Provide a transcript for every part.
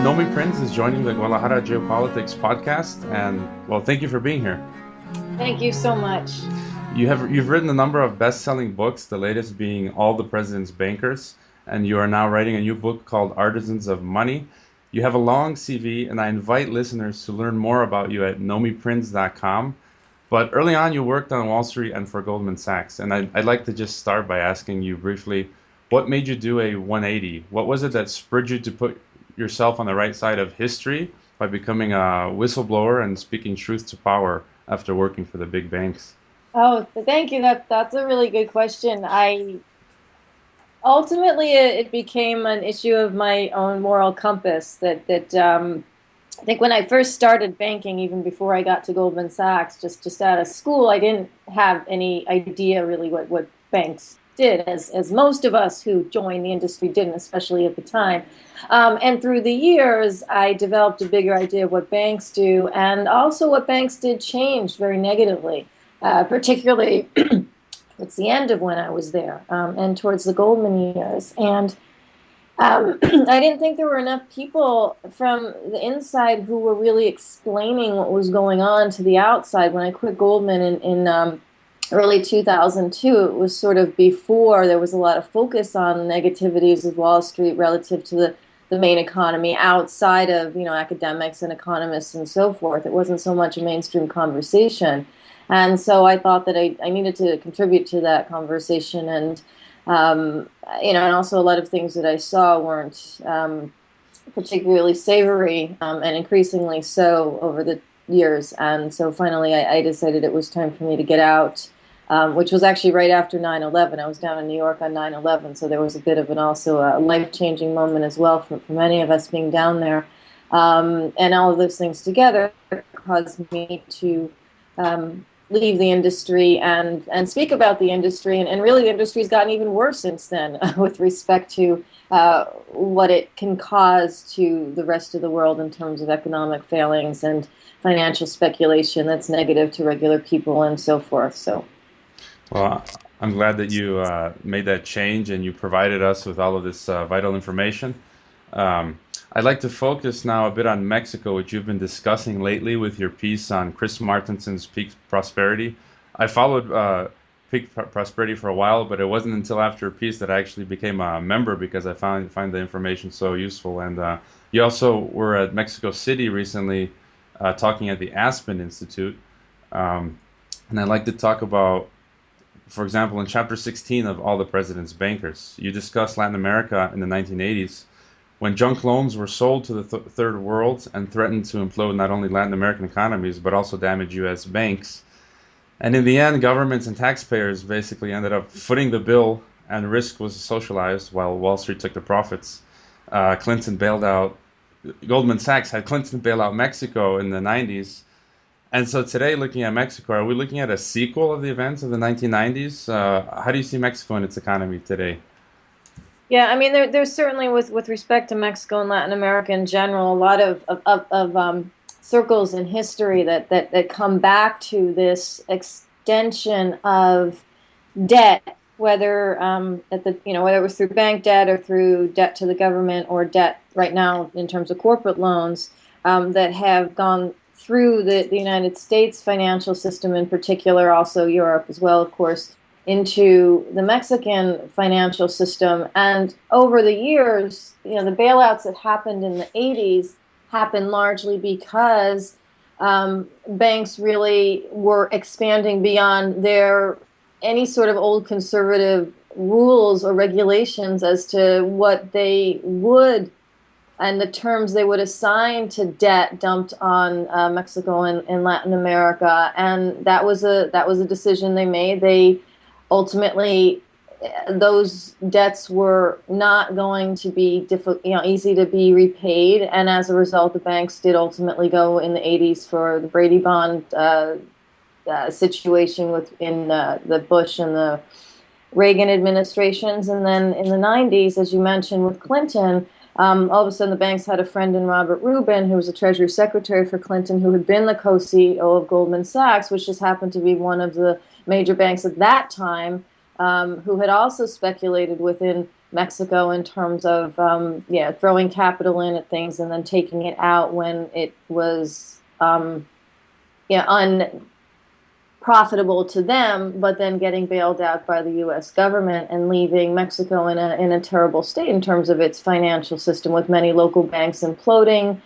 Nomi Prins is joining the Guadalajara Geopolitics podcast, and well, thank you for being here. Thank you so much. You've written a number of best-selling books, the latest being All the President's Bankers, and you are now writing a new book called Artisans of Money. You have a long CV, and I invite listeners to learn more about you at nomiprins.com. But early on, you worked on Wall Street and for Goldman Sachs, and I'd like to just start by asking you briefly, what made you do a 180? What was it that spurred you to put yourself on the right side of history by becoming a whistleblower and speaking truth to power after working for the big banks? Oh, thank you. That's a really good question. I ultimately it became an issue of my own moral compass that I think when I first started banking, even before I got to Goldman Sachs, just out of school, I didn't have any idea really what banks did, as most of us who joined the industry didn't, especially at the time. And through the years, I developed a bigger idea of what banks do, and also what banks did changed very negatively, particularly towards the end of when I was there, and towards the Goldman years. And I didn't think there were enough people from the inside who were really explaining what was going on to the outside. When I quit Goldman in early 2002, it was sort of before there was a lot of focus on negativities of Wall Street relative to the main economy outside of, academics and economists and so forth. It wasn't so much a mainstream conversation. And so I thought that I needed to contribute to that conversation. And also a lot of things that I saw weren't particularly savory, and increasingly so over the years. And so finally I decided it was time for me to get out, which was actually right after 9/11. I was down in New York on 9/11, so there was a bit of also a life-changing moment as well for many of us being down there. And all of those things together caused me to leave the industry and speak about the industry. And really, the industry's gotten even worse since then with respect to what it can cause to the rest of the world in terms of economic failings and financial speculation that's negative to regular people and so forth. So, Well, I'm glad that you made that change and you provided us with all of this vital information. Um, I'd like to focus now a bit on Mexico, which you've been discussing lately with your piece on Chris Martinson's Peak Prosperity. I followed Peak Prosperity for a while, but it wasn't until after a piece that I actually became a member because I find the information so useful. And you also were at Mexico City recently talking at the Aspen Institute. Um, and I'd like to talk about, for example, in chapter 16 of All the President's Bankers, you discuss Latin America in the 1980s when junk loans were sold to the third world and threatened to implode not only Latin American economies, but also damage U.S. banks. And in the end, governments and taxpayers basically ended up footing the bill, and risk was socialized while Wall Street took the profits. Clinton bailed out, Goldman Sachs had Clinton bail out Mexico in the 90s. And so today, looking at Mexico, are we looking at a sequel of the events of the 1990s? How do you see Mexico and its economy today? yeah, I mean, there's certainly with respect to Mexico and Latin America in general, a lot of circles in history that come back to this extension of debt, whether whether it was through bank debt or through debt to the government or debt right now in terms of corporate loans, that have gone through the United States financial system in particular, also Europe as well, of course, into the Mexican financial system. And over the years, the bailouts that happened in the 80s happened largely because banks really were expanding beyond their any sort of old conservative rules or regulations as to what they would and the terms they would assign to debt dumped on Mexico and Latin America. And that was a decision they made. They ultimately, those debts were not going to be easy to be repaid, and as a result, the banks did ultimately go in the 80s for the Brady Bond situation within the Bush and the Reagan administrations. And then in the 90s, as you mentioned, with Clinton, all of a sudden the banks had a friend in Robert Rubin, who was the Treasury Secretary for Clinton, who had been the co-CEO of Goldman Sachs, which just happened to be one of the major banks at that time, who had also speculated within Mexico in terms of throwing capital in at things and then taking it out when it was unprofitable to them, but then getting bailed out by the U.S. government and leaving Mexico in a terrible state in terms of its financial system, with many local banks imploding,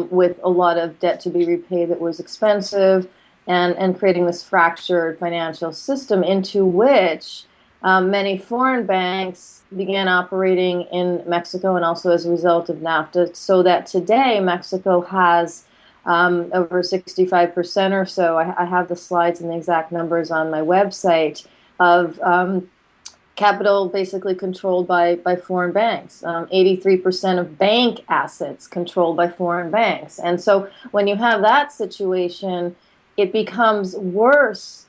with a lot of debt to be repaid that was expensive, and creating this fractured financial system into which many foreign banks began operating in Mexico, and also as a result of NAFTA, so that today Mexico has over 65% or so. I have the slides and the exact numbers on my website of capital basically controlled by foreign banks. 83% of bank assets controlled by foreign banks. And so when you have that situation, it becomes worse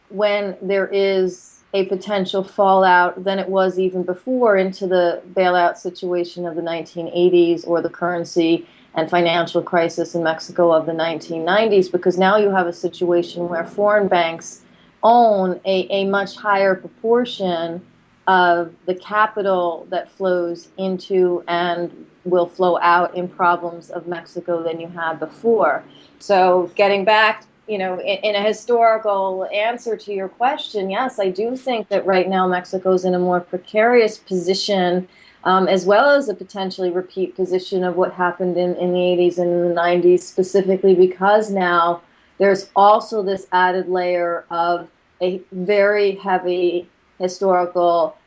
when there is a potential fallout than it was even before into the bailout situation of the 1980s or the currency and financial crisis in Mexico of the 1990s, because now you have a situation where foreign banks own a much higher proportion of the capital that flows into and will flow out in problems of Mexico than you had before. So getting back, in a historical answer to your question, yes, I do think that right now Mexico's in a more precarious position, as well as a potentially repeat position of what happened in the 80s and the 90s, specifically because now there's also this added layer of a very heavy historical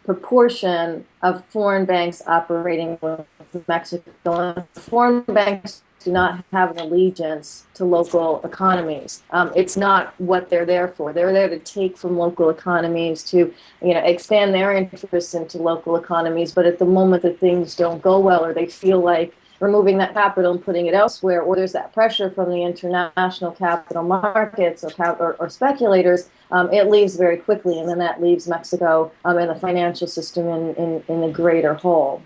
proportion of foreign banks operating with Mexico. Foreign banks do not have an allegiance to local economies. It's not what they're there for. They're there to take from local economies to, expand their interests into local economies. But at the moment that things don't go well, or they feel like removing that capital and putting it elsewhere, or there's that pressure from the international capital markets or speculators, it leaves very quickly, and then that leaves Mexico and the financial system in a greater hole.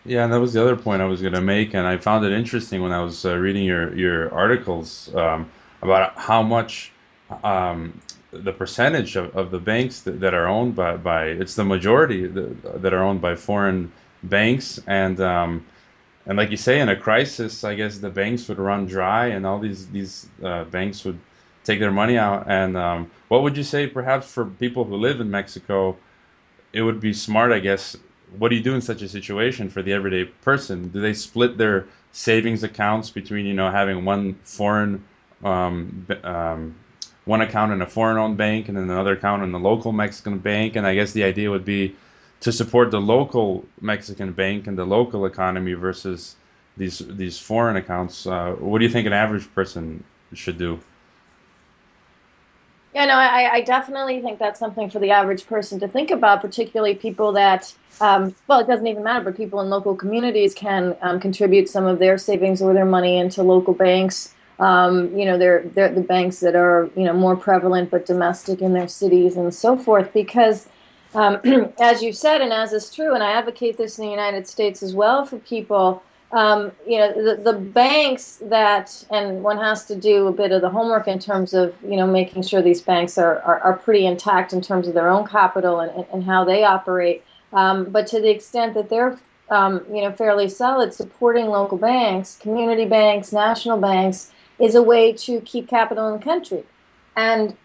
Yeah, and that was the other point I was going to make, and I found it interesting when I was reading your articles about how much the percentage of the banks that are owned by it's the majority that are owned by foreign banks, and like you say, in a crisis, I guess the banks would run dry, and all these banks would take their money out. And what would you say, perhaps for people who live in Mexico, it would be smart, I guess. What do you do in such a situation for the everyday person? Do they split their savings accounts between, having one foreign, one account in a foreign-owned bank and then another account in the local Mexican bank? And I guess the idea would be to support the local Mexican bank and the local economy versus these foreign accounts. What do you think an average person should do? Yeah, no, I definitely think that's something for the average person to think about, particularly people that, well, it doesn't even matter, but people in local communities can contribute some of their savings or their money into local banks. They're the banks that are, more prevalent but domestic in their cities and so forth, because as you said, and as is true, and I advocate this in the United States as well for people, the banks that, and one has to do a bit of the homework in terms of, making sure these banks are pretty intact in terms of their own capital and how they operate. But to the extent that they're, fairly solid, supporting local banks, community banks, national banks, is a way to keep capital in the country. And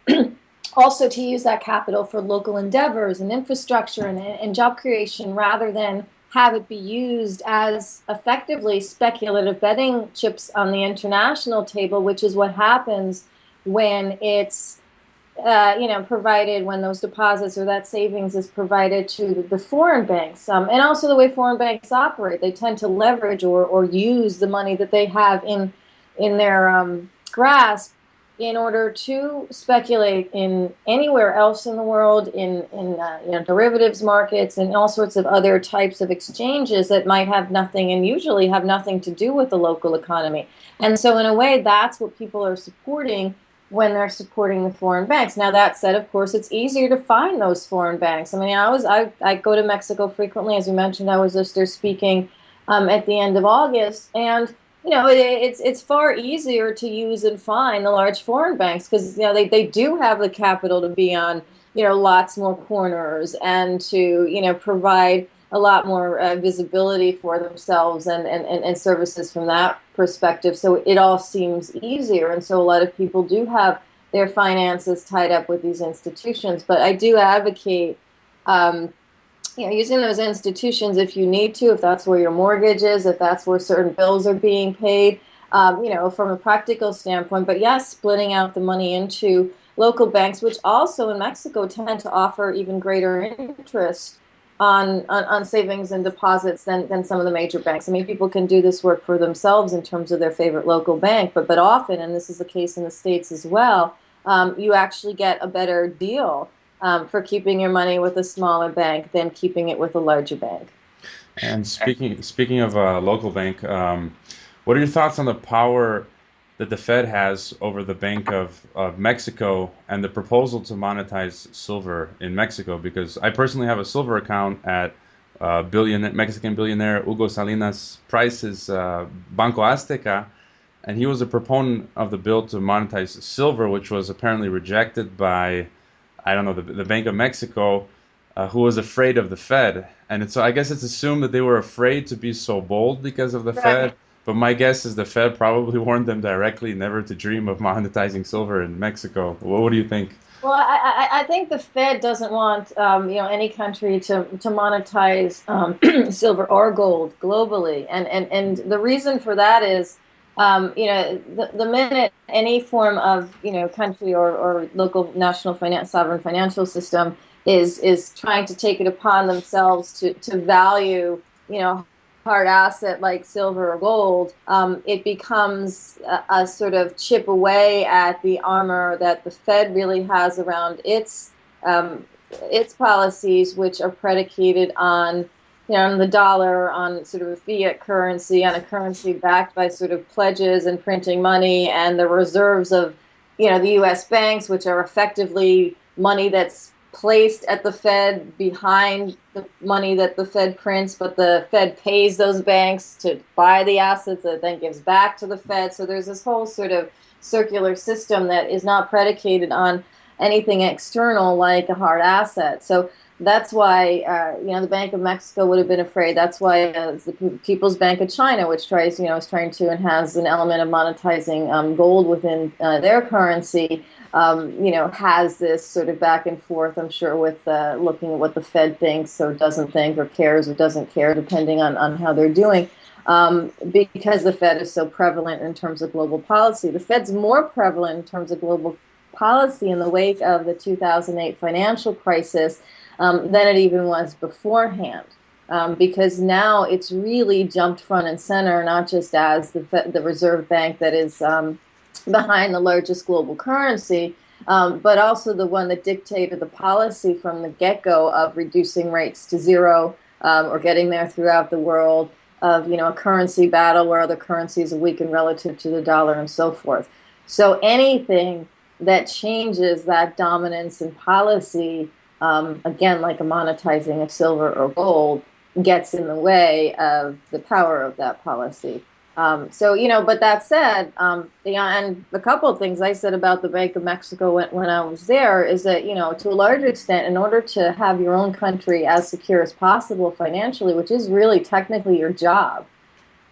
also to use that capital for local endeavors and infrastructure and job creation, rather than have it be used as effectively speculative betting chips on the international table, which is what happens when it's, provided, when those deposits or that savings is provided to the foreign banks. And also the way foreign banks operate, they tend to leverage or use the money that they have in their grasp in order to speculate in anywhere else in the world, in derivatives markets and all sorts of other types of exchanges that might have nothing, and usually have nothing, to do with the local economy. And so in a way, that's what people are supporting when they're supporting the foreign banks. Now, that said, of course, it's easier to find those foreign banks. I mean, I go to Mexico frequently. As you mentioned, I was just there speaking at the end of August, and it's far easier to use and find the large foreign banks because they do have the capital to be on lots more corners and to, provide a lot more visibility for themselves and services from that perspective. So it all seems easier. And so a lot of people do have their finances tied up with these institutions. But I do advocate, using those institutions if you need to, if that's where your mortgage is, if that's where certain bills are being paid, from a practical standpoint. But yes, splitting out the money into local banks, which also in Mexico tend to offer even greater interest on savings and deposits than some of the major banks. I mean, people can do this work for themselves in terms of their favorite local bank, but often, and this is the case in the States as well, you actually get a better deal for keeping your money with a smaller bank than keeping it with a larger bank. And speaking of a local bank, what are your thoughts on the power that the Fed has over the Bank of Mexico and the proposal to monetize silver in Mexico? Because I personally have a silver account at Mexican billionaire Hugo Salinas Price's Banco Azteca, and he was a proponent of the bill to monetize silver, which was apparently rejected by, I don't know, the Bank of Mexico, who was afraid of the Fed. And so I guess it's assumed that they were afraid to be so bold because of the Right. Fed. But my guess is the Fed probably warned them directly never to dream of monetizing silver in Mexico. What do you think? Well, I think the Fed doesn't want any country to monetize silver or gold globally, and the reason for that is the minute any form of country or local national finance sovereign financial system is trying to take it upon themselves to value hard asset like silver or gold, it becomes a sort of chip away at the armor that the Fed really has around its policies, which are predicated on on the dollar, on sort of a fiat currency, on a currency backed by sort of pledges and printing money, and the reserves of the U.S. banks, which are effectively money that's placed at the Fed behind the money that the Fed prints, but the Fed pays those banks to buy the assets that then gives back to the Fed. So there's this whole sort of circular system that is not predicated on anything external like a hard asset. So that's why the Bank of Mexico would have been afraid. That's why the People's Bank of China, which is trying to and has an element of monetizing gold within their currency, has this sort of back and forth, I'm sure, with looking at what the Fed thinks or doesn't think or cares or doesn't care, depending on how they're doing, because the Fed is so prevalent in terms of global policy. The Fed's more prevalent in terms of global policy in the wake of the 2008 financial crisis than it even was beforehand. Because now it's really jumped front and center, not just as the reserve bank that is behind the largest global currency, but also the one that dictated the policy from the get-go of reducing rates to zero, or getting there throughout the world, of a currency battle where other currencies are weakened relative to the dollar and so forth. So anything that changes that dominance in policy, again, like a monetizing of silver or gold, gets in the way of the power of that policy. But that said, and a couple of things I said about the Bank of Mexico when I was there is that, to a large extent, in order to have your own country as secure as possible financially, which is really technically your job,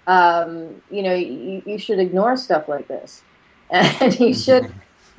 you should ignore stuff like this. And you should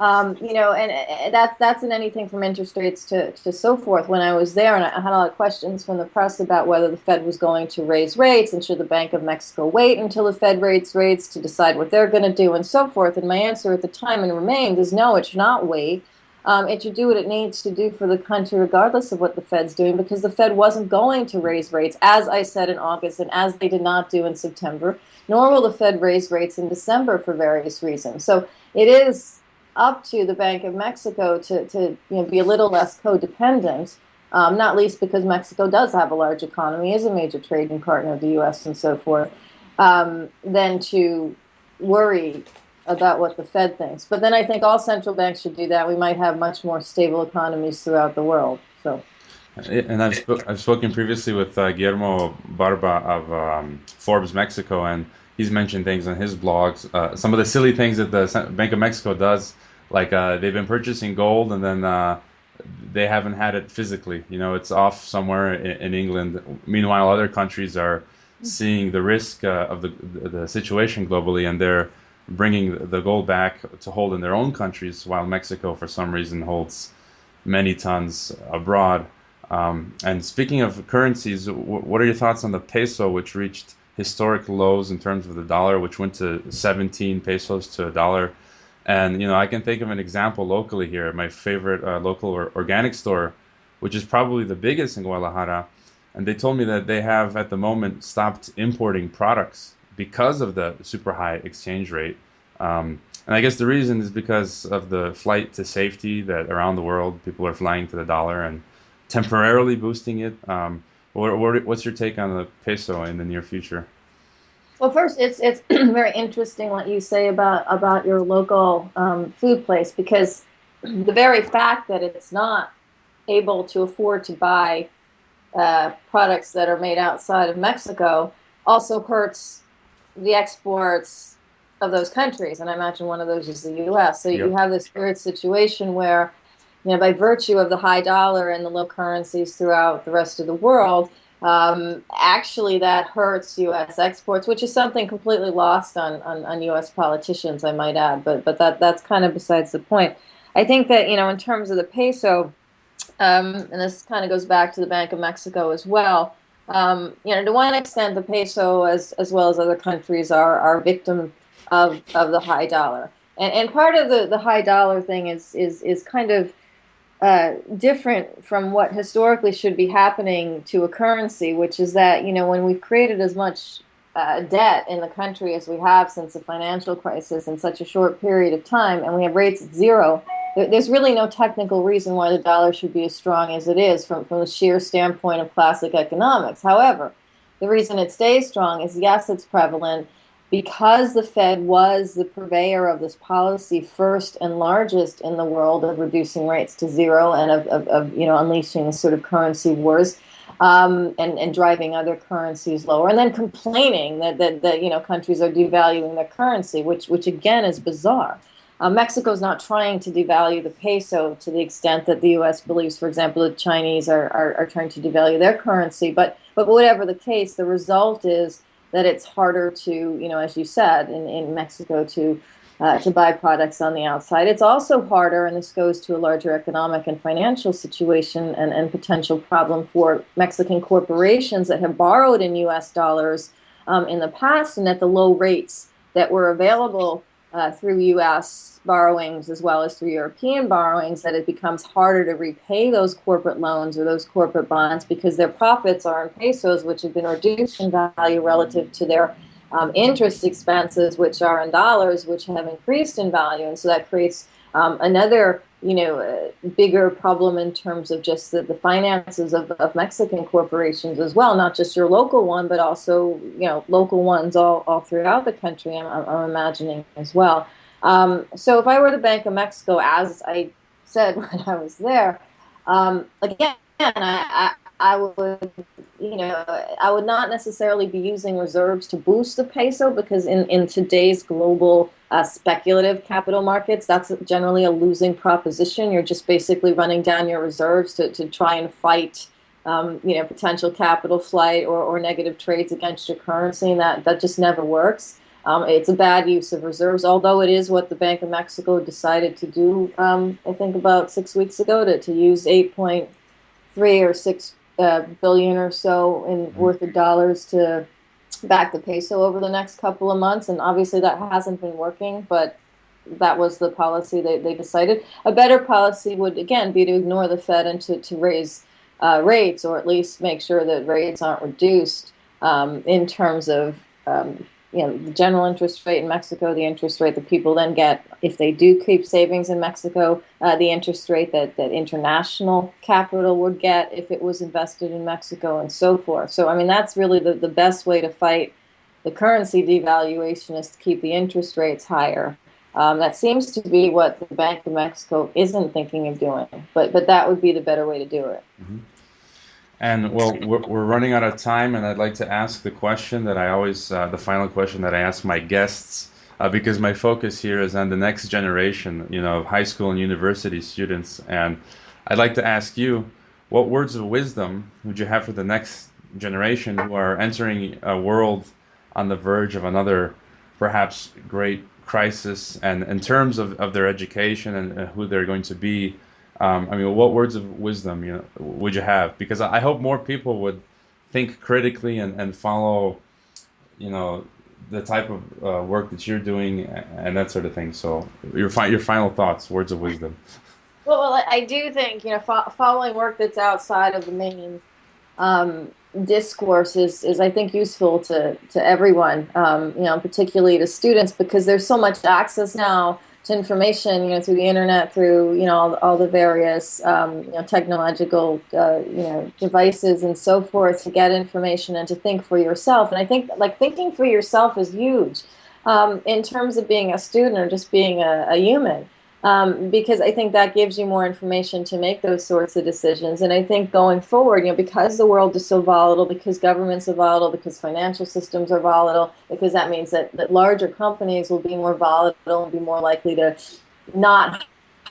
and that's in anything from interest rates to so forth. When I was there, and I had a lot of questions from the press about whether the Fed was going to raise rates, and should the Bank of Mexico wait until the Fed rates rates to decide what they're going to do, and so forth. And my answer at the time and remained is no, it should not wait. It should do what it needs to do for the country, regardless of what the Fed's doing, because the Fed wasn't going to raise rates, as I said in August, and as they did not do in September, nor will the Fed raise rates in December for various reasons. So it is up to the Bank of Mexico to be a little less codependent, not least because Mexico does have a large economy, is a major trading partner of the U.S. and so forth, than to worry about what the Fed thinks. But then I think all central banks should do that. We might have much more stable economies throughout the world. So. And I've spoken previously with Guillermo Barba of Forbes Mexico, and he's mentioned things on his blogs. Some of the silly things that the Bank of Mexico does, like they've been purchasing gold, and then they haven't had it physically. You know, it's off somewhere in England. Meanwhile, other countries are seeing the risk of the situation globally, and they're bringing the gold back to hold in their own countries, while Mexico, for some reason, holds many tons abroad. And speaking of currencies, what are your thoughts on the peso, which reached historic lows in terms of the dollar, which went to 17 pesos to a dollar? And I can think of an example locally here. My favorite local organic store, which is probably the biggest in Guadalajara, and they told me that they have at the moment stopped importing products because of the super high exchange rate. And I guess the reason is because of the flight to safety that around the world people are flying to the dollar and temporarily boosting it. What's your take on the peso in the near future? Well, first, it's very interesting what you say about your local food place, because the very fact that it's not able to afford to buy products that are made outside of Mexico also hurts the exports of those countries. And I imagine one of those is the U.S. So you Yep. have this weird situation where, by virtue of the high dollar and the low currencies throughout the rest of the world, actually that hurts U.S. exports, which is something completely lost on U.S. politicians, I might add. But that's kind of besides the point. I think that, in terms of the peso, and this kind of goes back to the Bank of Mexico as well. To one extent, the peso, as well as other countries, are victim of the high dollar, and part of the high dollar thing is kind of different from what historically should be happening to a currency, which is that when we've created as much debt in the country as we have since the financial crisis in such a short period of time, and we have rates at zero. There's really no technical reason why the dollar should be as strong as it is from the sheer standpoint of classic economics. However, the reason it stays strong is, yes, it's prevalent because the Fed was the purveyor of this policy first and largest in the world of reducing rates to zero and of unleashing sort of currency wars. And driving other currencies lower, and then complaining that countries are devaluing their currency, which again is bizarre. Mexico's not trying to devalue the peso to the extent that the U.S. believes, for example, the Chinese are trying to devalue their currency. But whatever the case, the result is that it's harder to, as you said, in Mexico to buy products on the outside. It's also harder, and this goes to a larger economic and financial situation and potential problem for Mexican corporations that have borrowed in U.S. dollars in the past, and at the low rates that were available through U.S. borrowings as well as through European borrowings, that it becomes harder to repay those corporate loans or those corporate bonds because their profits are in pesos, which have been reduced in value relative to their interest expenses, which are in dollars, which have increased in value. And so that creates another, bigger problem in terms of just the finances of Mexican corporations as well, not just your local one, but also, local ones all throughout the country, I'm imagining as well. So if I were the Bank of Mexico, as I said when I was there, again, I would, I would not necessarily be using reserves to boost the peso, because in today's global speculative capital markets, that's generally a losing proposition. You're just basically running down your reserves to try and fight, potential capital flight or negative trades against your currency, and that just never works. It's a bad use of reserves, although it is what the Bank of Mexico decided to do, I think about 6 weeks ago, to use 8.3 or 6 billion or so in worth of dollars to back the peso over the next couple of months. And obviously that hasn't been working, but that was the policy they decided. A better policy would, again, be to ignore the Fed and to raise rates, or at least make sure that rates aren't reduced in terms of the general interest rate in Mexico, the interest rate that people then get if they do keep savings in Mexico, the interest rate that international capital would get if it was invested in Mexico, and so forth. So, I mean, that's really the best way to fight the currency devaluation, is to keep the interest rates higher. That seems to be what the Bank of Mexico isn't thinking of doing, but that would be the better way to do it. Mm-hmm. And well, we're running out of time, and I'd like to ask the question that I always, the final question that I ask my guests, because my focus here is on the next generation, of high school and university students. And I'd like to ask you, what words of wisdom would you have for the next generation who are entering a world on the verge of another, perhaps great crisis, and in terms of their education and who they're going to be? I mean, what words of wisdom, would you have? Because I hope more people would think critically and follow, you know, the type of work that you're doing and that sort of thing. So your final thoughts, words of wisdom. Well, I do think, following work that's outside of the main um, discourse is I think useful to everyone, particularly to students, because there's so much access now to information, through the internet, through all the various technological devices and so forth, to get information and to think for yourself. And I think like thinking for yourself is huge in terms of being a student or just being a human because I think that gives you more information to make those sorts of decisions. And I think going forward, because the world is so volatile, because governments are volatile, because financial systems are volatile, because that means that larger companies will be more volatile and be more likely to not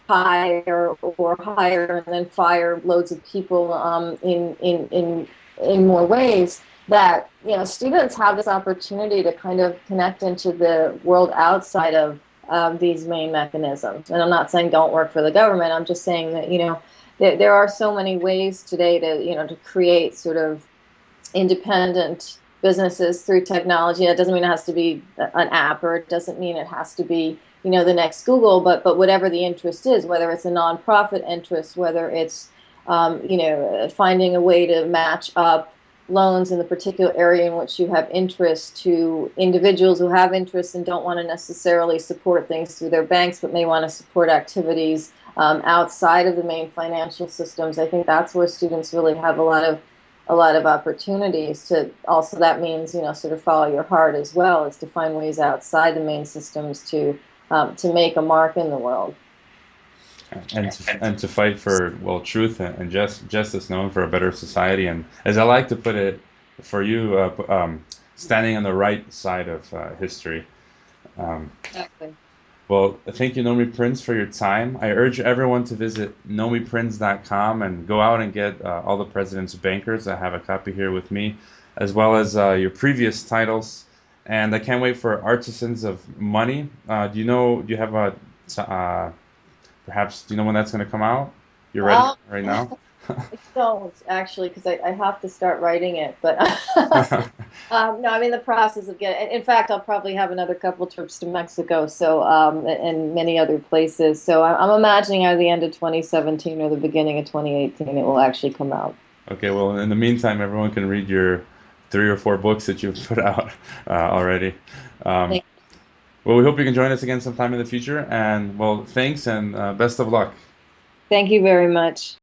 hire or hire and then fire loads of people in more ways. That students have this opportunity to kind of connect into the world outside of these main mechanisms. And I'm not saying don't work for the government. I'm just saying that there are so many ways today to create sort of independent businesses through technology. That doesn't mean it has to be an app, or it doesn't mean it has to be the next Google, but whatever the interest is, whether it's a nonprofit interest, whether it's finding a way to match up loans in the particular area in which you have interest to individuals who have interest and don't want to necessarily support things through their banks, but may want to support activities outside of the main financial systems. I think that's where students really have a lot of opportunities to. Also, that means sort of follow your heart as well, is to find ways outside the main systems to make a mark in the world. And to fight for, well, truth and justice, known for a better society, and as I like to put it, for you, standing on the right side of history. Um, Exactly. well, thank you, Nomi Prins, for your time. I urge everyone to visit nomiprins.com and go out and get all the President's Bankers. I have a copy here with me, as well as your previous titles. And I can't wait for Artisans of Money. Do you have a perhaps, do you know when that's going to come out? You're ready Um, right now? I don't actually, because I have to start writing it. But no, I'm in the process of getting. In fact, I'll probably have another couple trips to Mexico, so and many other places. So I'm imagining either the end of 2017 or the beginning of 2018, it will actually come out. Okay, well, in the meantime, everyone can read your 3 or 4 books that you've put out already. Um, Thank, well, we hope you can join us again sometime in the future. And, well, thanks and best of luck. thank you very much.